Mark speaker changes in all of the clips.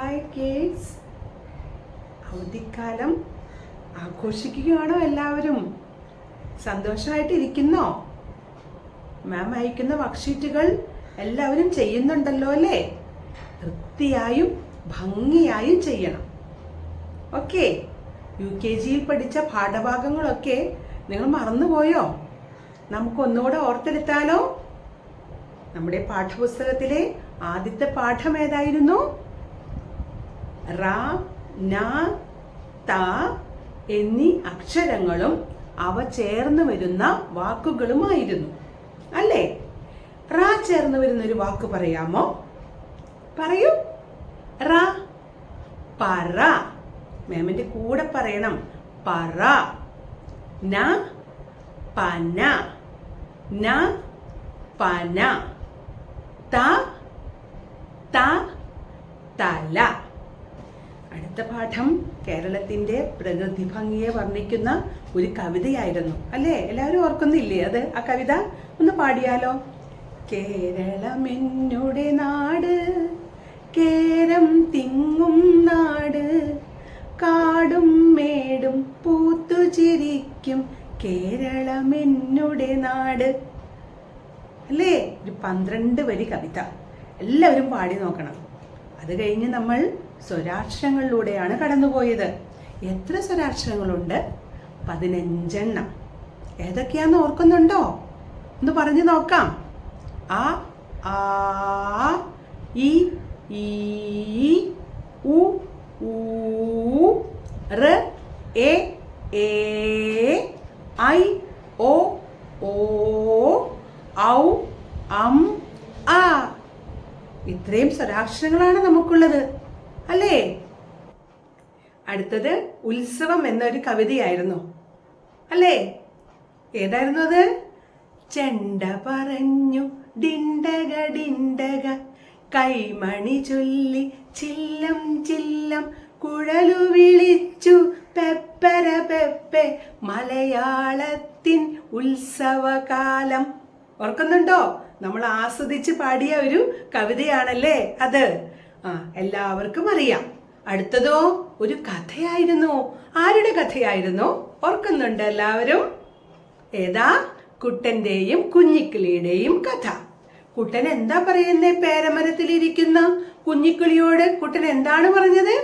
Speaker 1: Hi kids, അവധിക്കാലം ആഘോഷിക്കുകയാണോ എല്ലാവരും? സന്തോഷമായിട്ടിരിക്കുന്നോ? മാം അയക്കുന്ന വർക്ക്ഷീറ്റുകൾ എല്ലാവരും ചെയ്യുന്നുണ്ടല്ലോ അല്ലേ? വൃത്തിയായും ഭംഗിയായും ചെയ്യണം. ഓക്കെ, UKGയിൽ പഠിച്ച പാഠഭാഗങ്ങളൊക്കെ നിങ്ങൾ മറന്നുപോയോ? നമുക്കൊന്നുകൂടെ ഓർത്തെടുത്താലോ? നമ്മുടെ പാഠപുസ്തകത്തിലെ ആദ്യത്തെ പാഠം ഏതായിരുന്നു? റ, ന, ത എന്നീ അക്ഷരങ്ങളും അവ ചേർന്ന് വരുന്ന വാക്കുകളുമായിരുന്നു അല്ലേ? റ ചേർന്ന് വരുന്ന ഒരു വാക്ക് പറയാമോ? പറയൂ. റ. പറ. മാമിന്റെ കൂടെ പറയണം. പറ. ന, പന. ന, പന. ത, തല. അടുത്ത പാഠം കേരളത്തിന്റെ പ്രകൃതി ഭംഗിയെ വർണ്ണിക്കുന്ന ഒരു കവിതയായിരുന്നു അല്ലേ? എല്ലാവരും ഓർക്കുന്നില്ലേ അത്? ആ കവിത ഒന്ന് പാടിയാലോ? കേരളമെന്നുടെ നാട്, കേരം തിങ്ങും നാട്, കാടും മേടും പൂത്തു ചിരിക്കും കേരളമെന്നുടെ നാട്. അല്ലേ? ഒരു 12 വരി കവിത. എല്ലാവരും പാടി നോക്കണം. അത് കഴിഞ്ഞ് നമ്മൾ സ്വരാക്ഷരങ്ങളിലൂടെയാണ് കടന്നുപോയത്. എത്ര സ്വരാക്ഷരങ്ങളുണ്ട്? 15 ഏതൊക്കെയാന്ന് ഓർക്കുന്നുണ്ടോ? ഒന്ന് പറഞ്ഞു നോക്കാം. അ, ആ, ഇ, ഈ, ഉ, ഊ, ഋ, എ, ഐ, ഓ, ഔ, ആ. ഇത്രയും സ്വരാക്ഷരങ്ങളാണ് നമുക്കുള്ളത് അല്ലേ? അടുത്തത് ഉത്സവം എന്നൊരു കവിതയായിരുന്നു അല്ലേ? ഏതായിരുന്നു അത്? ചെണ്ട പറഞ്ഞു ഡിണ്ടക ഡിണ്ടക, കൈമണി ചൊല്ലി ചില്ലം ചില്ലം, കുഴലു വിളിച്ചു പെപ്പര പെപ്പെ, മലയാളത്തിൻ ഉത്സവകാലം. ഓർക്കുന്നുണ്ടോ? നമ്മൾ ആസ്വദിച്ച് പാടിയ ഒരു കവിതയാണല്ലേ അത്? എല്ലാവർക്കും അറിയാം. അടുത്തതോ ഒരു കഥയായിരുന്നു. ആരുടെ കഥയായിരുന്നു? ഓർക്കുന്നുണ്ട് എല്ലാവരും? ഏതാ? കുട്ടന്റെയും കുഞ്ഞിക്കിളിയുടെയും കഥ. കുട്ടൻ എന്താ പറയുന്നേ? പേരമരത്തിലിരിക്കുന്ന കുഞ്ഞിക്കിളിയോട് കുട്ടൻ എന്താണ് പറഞ്ഞത്?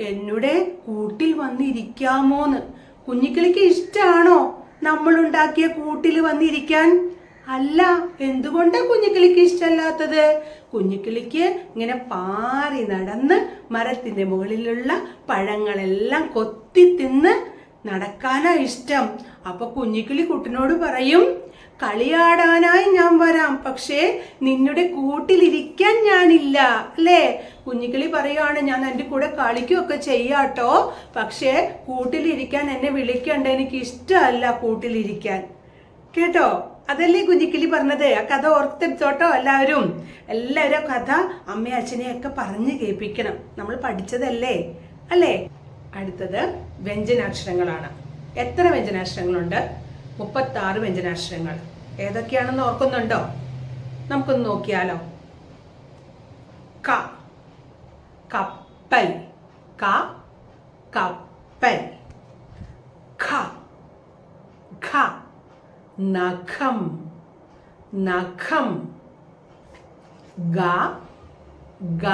Speaker 1: എന്നുടെ കൂട്ടിൽ വന്നിരിക്കാമോന്ന്. കുഞ്ഞിക്കിളിക്ക് ഇഷ്ടാണോ നമ്മളുണ്ടാക്കിയ കൂട്ടിൽ വന്നിരിക്കാൻ? അല്ല. എന്തുകൊണ്ടാ കുഞ്ഞിക്കിളിക്ക് ഇഷ്ടമല്ലാത്തത്? കുഞ്ഞിക്കിളിക്ക് ഇങ്ങനെ പാറി നടന്ന് മരത്തിന്റെ മുകളിലുള്ള പഴങ്ങളെല്ലാം കൊത്തി തിന്ന് നടക്കാനാ ഇഷ്ടം. അപ്പൊ കുഞ്ഞിക്കിളി കുട്ടനോട് പറയും, കളിയാടാനായി ഞാൻ വരാം, പക്ഷേ നിന്നുടെ കൂട്ടിലിരിക്കാൻ ഞാനില്ല. അല്ലേ? കുഞ്ഞിക്കിളി പറയാണ്, ഞാൻ എൻ്റെ കൂടെ കളിക്കുകയൊക്കെ ചെയ്യാട്ടോ, പക്ഷേ കൂട്ടിലിരിക്കാൻ എന്നെ വിളിക്കണ്ട, എനിക്ക് ഇഷ്ടമല്ല കൂട്ടിലിരിക്കാൻ. കേട്ടോ? അതല്ലേ കുഞ്ഞിക്കിളി പറഞ്ഞത്? ആ കഥ ഓർത്തെടുത്തോട്ടോ എല്ലാവരും. എല്ലാവരും കഥ അമ്മയും അച്ഛനെയൊക്കെ പറഞ്ഞു കേൾപ്പിക്കണം. നമ്മൾ പഠിച്ചതല്ലേ അല്ലേ? അടുത്തത് വ്യഞ്ജനാക്ഷരങ്ങളാണ്. എത്ര വ്യഞ്ജനാക്ഷരങ്ങളുണ്ട്? 36 വ്യഞ്ജനാക്ഷരങ്ങൾ. ഏതൊക്കെയാണെന്ന് ഓർക്കുന്നുണ്ടോ? നമുക്കൊന്ന് നോക്കിയാലോ. ക, കപ്പൽ. ക, കപ്പൽ. ഖ, ഖ, നഖം. നഖം. ഗ, ഗ,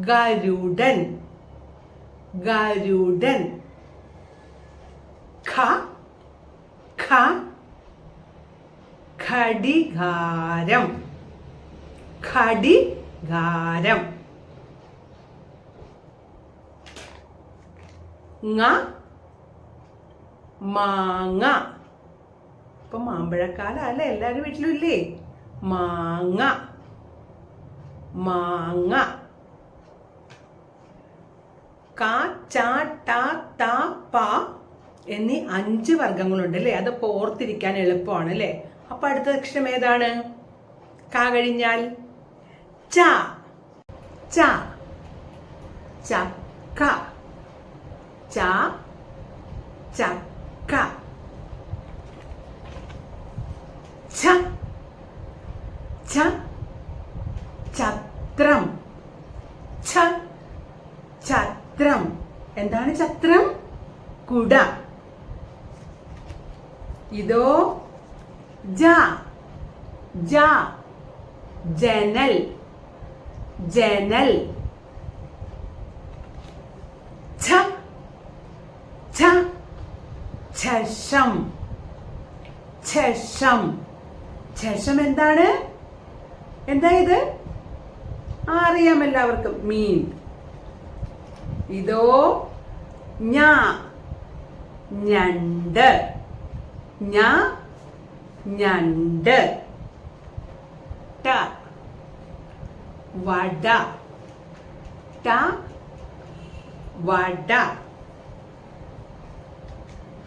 Speaker 1: ഗരുഡൻ. ഗരുഡൻ. ഖ, ഖ, ഘടികാരം. ഘടികാരം. ങ, മാങ്ങ. ഇപ്പൊ മാമ്പഴക്കാലം അല്ലേ? എല്ലാവരും വീട്ടിലും ഇല്ലേ? മാങ്ങ. മാങ്ങ. ക, ച, ട, ത, പ എന്നീ 5 വർഗങ്ങളുണ്ട് അല്ലേ? അത് ഓർത്തിരിക്കാൻ എളുപ്പമാണ് അല്ലേ? അപ്പൊ അടുത്ത അക്ഷരം ഏതാണ്? ക കഴിഞ്ഞാൽ ച. ച. ചക്ക. ച, ചക്ക. ഛ, ഛ, ഛത്രം. ഛ, ഛത്രം കുട. ഇതോ ജ ജ ജനൽ ജനൽ. ഛ ഛ ഛഷം ഛഷം. ഛഷം എന്താണ്? എന്താ ഇത്? അറിയാം എല്ലാവർക്കും, മീൻ. ഇതോ ഞ ഞണ്ട് ഞ ഞണ്ട്. ട വട ട വട.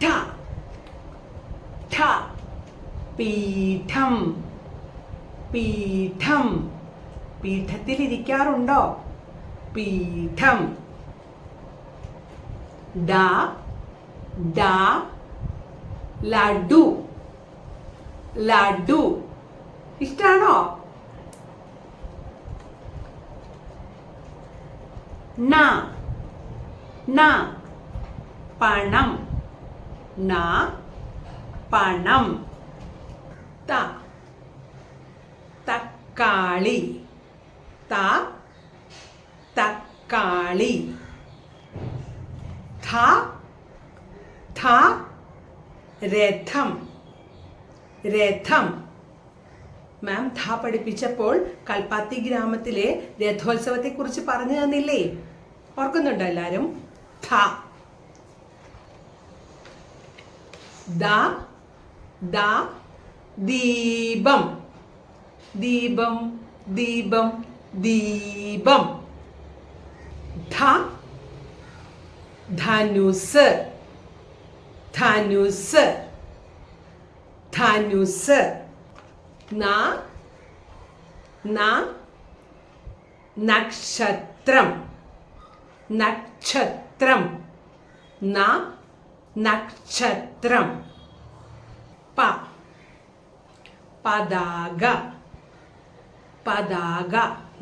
Speaker 1: ഠ ഠ പീഠം പീഠം. പീഠത്തിൽ ഇരിക്കാറുണ്ടോ? പീഠം. ഡ ഡ ലഡു ലഡു. ഇഷ്ടാണോ? ന ന പണം ന പണം. ത തക്കാളി ത തക്കാളി. ഥ ഥ രഥം രഥം. മാം ഥ പഠിപ്പിച്ചപ്പോൾ കൽപ്പാത്തി ഗ്രാമത്തിലെ രഥോത്സവത്തെ കുറിച്ച് പറഞ്ഞു തന്നില്ലേ? ഓർക്കുന്നുണ്ടോ എല്ലാരും? ഥ. ദ ദ ദീപം ദീപം ദീപം ദീപം. ധ ധനുസ് ധനുസ് ധനുസ്. ന ന നക്ഷത്രം നക്ഷത്രം ന നക്ഷത്രം. പ പതാക പതാക.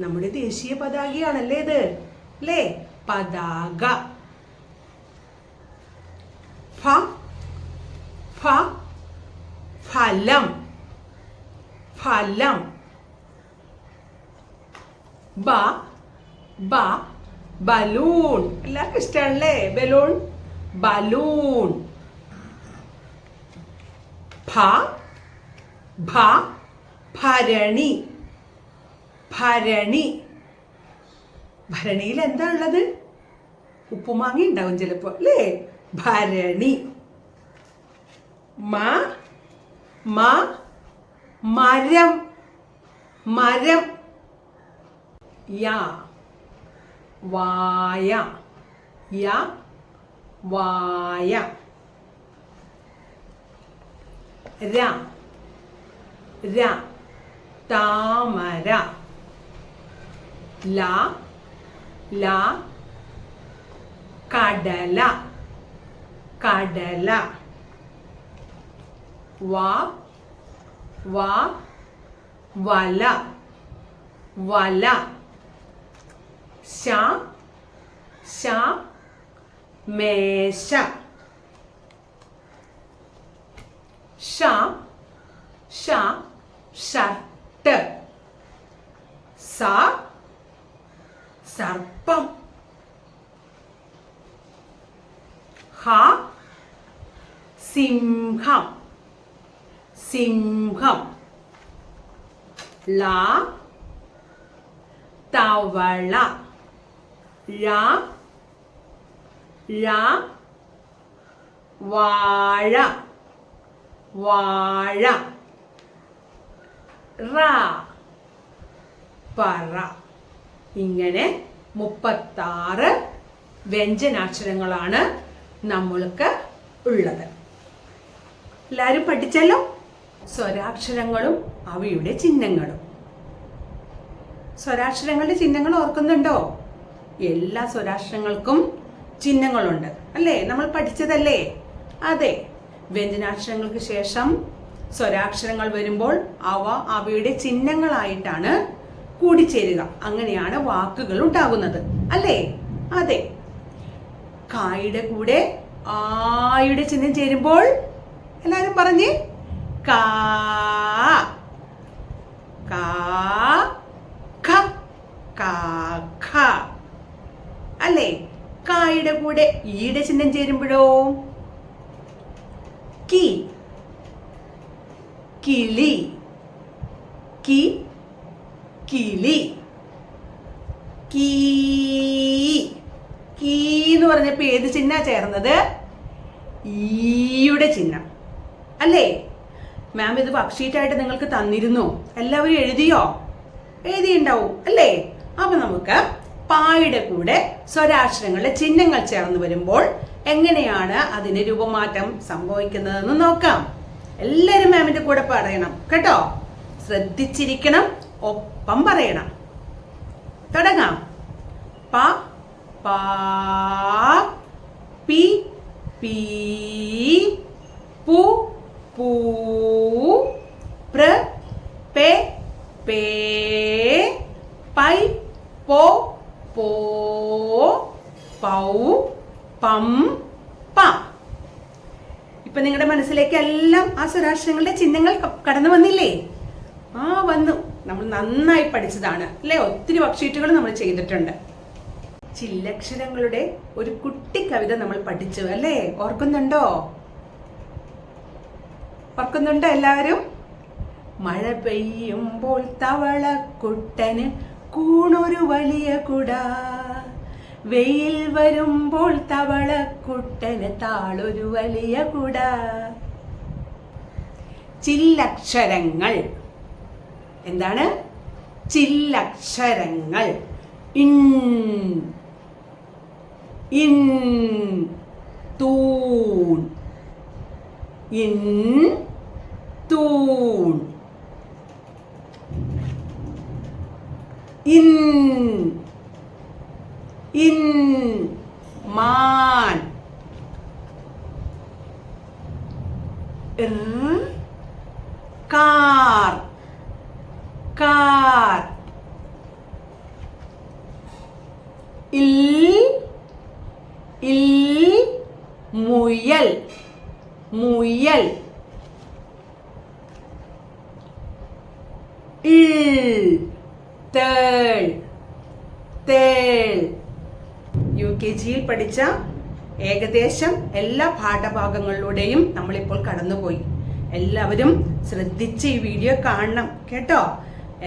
Speaker 1: നമ്മുടെ ദേശീയ പതാകയാണല്ലേ ഇത്, അല്ലേ? പതാക. ഫ ഫ ഫലം ഫലം. ബ ബ ബലൂൺ. എല്ലാവർക്കും ഇഷ്ടമാണല്ലേ ബലൂൺ? ബലൂൺ. ഭ ഭ ഭരണി ഭരണി. ഭരണിയിൽ എന്താ ഉള്ളത്? ഉപ്പുമാങ്ങ ഉണ്ടാവും ചിലപ്പോ, അല്ലേ? ഭരണി. മ മ മരം മരം. യ വായ യ വായ. ര ര താമര ല ല കടല കടല. വ വ വല വല. ശ ശ മേശ ഷ ഷ ഷർട്ട്. സ സർപ്പം. ഹ സിംഹം സിംഹം. ല തവള ര ര വാഴ വാഴ. റ പറ. ഇങ്ങനെ 36 വ്യഞ്ജനാക്ഷരങ്ങളാണ് നമ്മൾക്ക് ഉള്ളത്. എല്ലാവരും പഠിച്ചല്ലോ? സ്വരാക്ഷരങ്ങളും അവയുടെ ചിഹ്നങ്ങളും. സ്വരാക്ഷരങ്ങളുടെ ചിഹ്നങ്ങൾ ഓർക്കുന്നുണ്ടോ? എല്ലാ സ്വരാക്ഷരങ്ങൾക്കും ചിഹ്നങ്ങളുണ്ട്, അല്ലേ? നമ്മൾ പഠിച്ചതല്ലേ? അതെ. വ്യഞ്ജനാക്ഷരങ്ങൾക്ക് ശേഷം സ്വരാക്ഷരങ്ങൾ വരുമ്പോൾ അവ അവയുടെ ചിഹ്നങ്ങളായിട്ടാണ് കൂടിച്ചേരുക. അങ്ങനെയാണ് വാക്കുകൾ ഉണ്ടാകുന്നത്, അല്ലേ? അതെ. കായുടെ കൂടെ ആയുടെ ചിഹ്നം ചേരുമ്പോൾ എല്ലാരും പറഞ്ഞ് കാ കാ ഖ കാഖ അല്ലേ? കായുടെ കൂടെ ഈയുടെ ചിഹ്നം ചേരുമ്പോഴോ കി കിളി കി കിളി കീ കീ എന്ന് പറഞ്ഞപ്പോ ഏത് ചിഹ്ന ചേർന്നത്? ഈയുടെ ചിഹ്നം അല്ലേ? മാം ഇത് വർക്ക്ഷീറ്റായിട്ട് നിങ്ങൾക്ക് തന്നിരുന്നു. എല്ലാവരും എഴുതിയോ? എഴുതിയുണ്ടാവും അല്ലേ? അപ്പൊ നമുക്ക് പായുടെ കൂടെ സ്വരാക്ഷരങ്ങളുടെ ചിഹ്നങ്ങൾ ചേർന്ന് വരുമ്പോൾ എങ്ങനെയാണ് അതിന് രൂപമാറ്റം സംഭവിക്കുന്നതെന്ന് നോക്കാം. എല്ലാവരും മാമിന്റെ കൂടെ പറയണം കേട്ടോ. ശ്രദ്ധിച്ചിരിക്കണം, ഒപ്പം പറയണം. തുടങ്ങാം. പ പാ പി പീ പു പൂ പ്ര പേ പേ പൈ പോ പോ പൗ പം പ. ഇപ്പൊ നിങ്ങളുടെ മനസ്സിലേക്ക് എല്ലാം ആ സ്വരാക്ഷരങ്ങളുടെ ചിഹ്നങ്ങൾ കടന്നു വന്നില്ലേ? വന്നു. നമ്മൾ നന്നായി പഠിച്ചതാണ് അല്ലെ? ഒത്തിരി വർക്ക്ഷീറ്റുകൾ നമ്മൾ ചെയ്തിട്ടുണ്ട്. ചില്ലക്ഷരങ്ങളുടെ ഒരു കുട്ടി കവിത നമ്മൾ പഠിച്ചു അല്ലേ? ഓർക്കുന്നുണ്ടോ? ഓർക്കുന്നുണ്ടോ എല്ലാവരും? മഴ പെയ്യുമ്പോൾ തവളക്കുട്ടന് കൂണൊരു വലിയ കുട, വെയിൽ വരുമ്പോൾ തവളക്കുട്ടന് താളൊരു വലിയ കുട. ചില്ലക്ഷരങ്ങൾ എന്താണ്? ചില്ലക്ഷരങ്ങൾ. ഇൻ ഇൻ തൂൺ ഇൻ തൂൺ ഇൻ ഇൻ മാൻ കാർ കാർ ഇൽ ഇൽ മുയൽ മുയൽ ഇൽ തേൾ തേൾ. UKGയിൽ പഠിച്ച ഏകദേശം എല്ലാ പാഠഭാഗങ്ങളിലൂടെയും നമ്മളിപ്പോൾ കടന്നുപോയി. എല്ലാവരും ശ്രദ്ധിച്ച് ഈ വീഡിയോ കാണണം കേട്ടോ.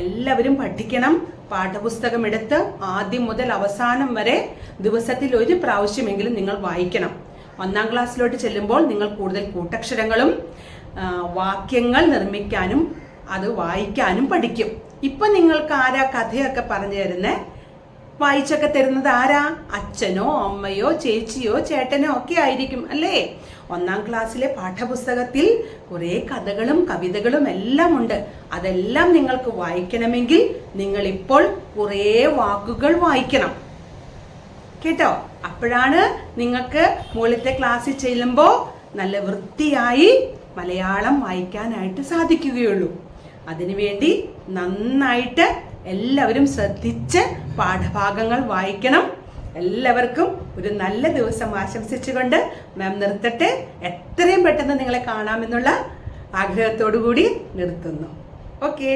Speaker 1: എല്ലാവരും പഠിക്കണം. പാഠപുസ്തകം എടുത്ത് ആദ്യം മുതൽ അവസാനം വരെ ദിവസത്തിൽ ഒരു പ്രാവശ്യമെങ്കിലും നിങ്ങൾ വായിക്കണം. 1ാം ക്ലാസ്സിലോട്ട് ചെല്ലുമ്പോൾ നിങ്ങൾ കൂടുതൽ കൂട്ടക്ഷരങ്ങളും വാക്യങ്ങൾ നിർമ്മിക്കാനും അത് വായിക്കാനും പഠിക്കും. ഇപ്പൊ നിങ്ങൾക്ക് ആരാ കഥയൊക്കെ പറഞ്ഞു തരുന്നേ? വായിച്ചൊക്കെ തരുന്നത് ആരാ? അച്ഛനോ അമ്മയോ ചേച്ചിയോ ചേട്ടനോ ഒക്കെ ആയിരിക്കും അല്ലേ? 1ാം ക്ലാസ്സിലെ പാഠപുസ്തകത്തിൽ കുറെ കഥകളും കവിതകളും എല്ലാം ഉണ്ട്. അതെല്ലാം നിങ്ങൾക്ക് വായിക്കണമെങ്കിൽ നിങ്ങൾ ഇപ്പോൾ കുറെ വാക്കുകൾ വായിക്കണം കേട്ടോ. അപ്പോഴാണ് നിങ്ങൾക്ക് മുകളിലത്തെ ക്ലാസ്സിൽ ചെല്ലുമ്പോൾ നല്ല വൃത്തിയായി മലയാളം വായിക്കാനായിട്ട് സാധിക്കുകയുള്ളൂ. അതിനുവേണ്ടി നന്നായിട്ട് എല്ലാവരും ശ്രദ്ധിച്ച് പാഠഭാഗങ്ങൾ വായിക്കണം. എല്ലാവർക്കും ഒരു നല്ല ദിവസം ആശംസിച്ചുകൊണ്ട് മാം നിർത്തട്ടെ. എത്രയും പെട്ടെന്ന് നിങ്ങളെ കാണാമെന്നുള്ള ആഗ്രഹത്തോടു കൂടി നിർത്തുന്നു. ഓക്കെ.